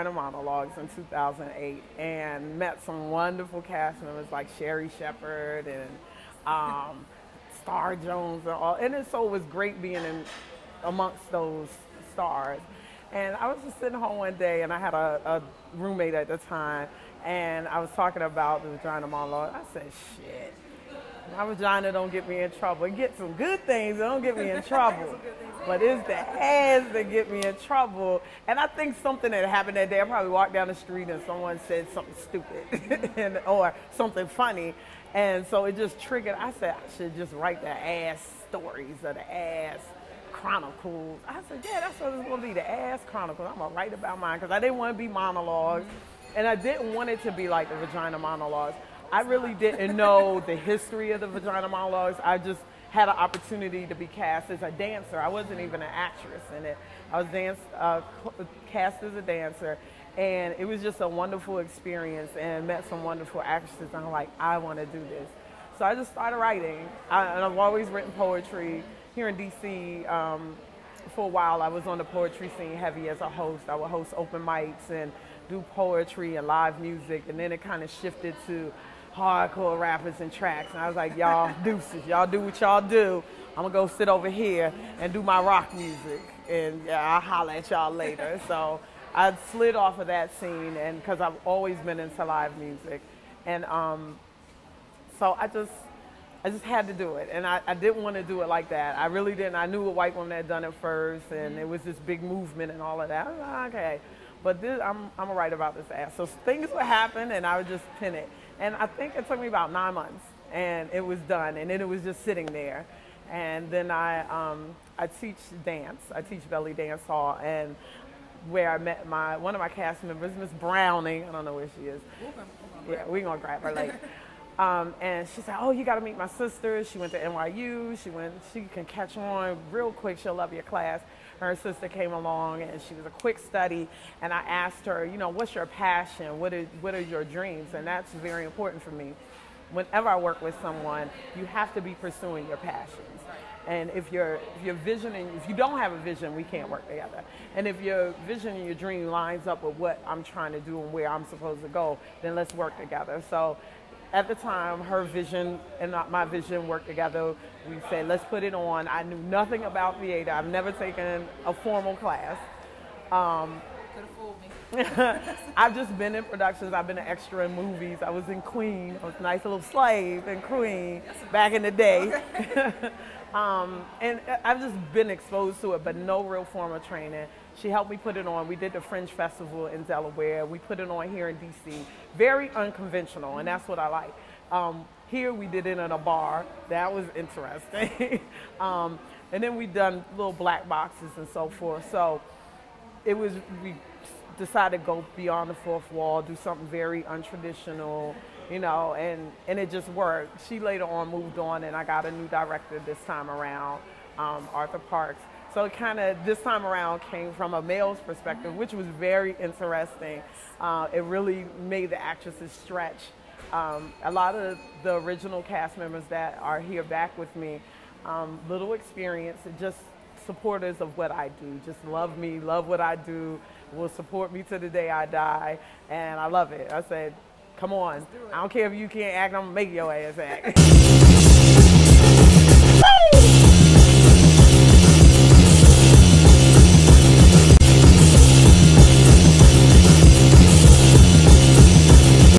Vagina Monologues in 2008 and met some wonderful cast members like Sherry Shepherd and Star Jones and all. And so it was great being amongst those stars. And I was just sitting home one day, and I had a roommate at the time, and I was talking about the Vagina Monologue. I said, shit, my vagina don't get me in trouble. It gets some good things, it don't get me in trouble. But it's the ass that get me in trouble. And I think something that happened that day, I probably walked down the street and someone said something stupid or something funny. And so it just triggered. I said, I should just write the ass stories or the Ass Chronicles. I said, yeah, that's what it's going to be, the Ass Chronicles. I'm going to write about mine because I didn't want to be monologues. And I didn't want it to be like the Vagina Monologues. I really didn't know the history of the Vagina Monologues. I just had an opportunity to be cast as a dancer. I wasn't even an actress in it. I was cast as a dancer. And it was just a wonderful experience and met some wonderful actresses. And I'm like, I want to do this. So I just started writing. And I've always written poetry. Here in DC, for a while, I was on the poetry scene heavy as a host. I would host open mics and do poetry and live music. And then it kind of shifted to hardcore rappers and tracks. And I was like, y'all deuces, y'all do what y'all do. I'm gonna go sit over here and do my rock music. And yeah, I'll holler at y'all later. So I slid off of that scene, and because I've always been into live music. And so I just had to do it. And I didn't want to do it like that. I really didn't. I knew a white woman had done it first, and it was this big movement and all of that. I was like, okay. But this, I'm going to write about this ass. So things would happen, and I would just pin it. And I think it took me about 9 months, and it was done. And then it was just sitting there. And then I teach dance. I teach belly dance hall, and where I met one of my cast members, Miss Browning. I don't know where she is. Yeah, we're going to grab her later. And she said, oh, you got to meet my sister. She went to NYU. She can catch on real quick. She'll love your class. Her sister came along, and she was a quick study. And I asked her, you know, what's your passion? What are your dreams? And that's very important for me. Whenever I work with someone, you have to be pursuing your passions. And if your vision, and if you don't have a vision, we can't work together. And if your vision and your dream lines up with what I'm trying to do and where I'm supposed to go, then let's work together. So at the time, her vision and my vision worked together. We said, let's put it on. I knew nothing about theater. I've never taken a formal class. Could have fooled me. I've just been in productions. I've been an extra in movies. I was in Queen. I was a nice little slave in Queen back in the day. And I've just been exposed to it, but no real formal training. She helped me put it on. We did the Fringe Festival in Delaware. We put it on here in DC. Very unconventional, and that's what I like. Here we did it in a bar. That was interesting. And then we done little black boxes and so forth. So we decided to go beyond the fourth wall, do something very untraditional, you know, and it just worked. She later on moved on, and I got a new director this time around, Arthur Parks. So it kind of, this time around, came from a male's perspective, which was very interesting. It really made the actresses stretch. A lot of the original cast members that are here back with me, little experience, just supporters of what I do. Just love me, love what I do, will support me to the day I die, and I love it. I said, come on, I don't care if you can't act, I'm gonna make your ass act.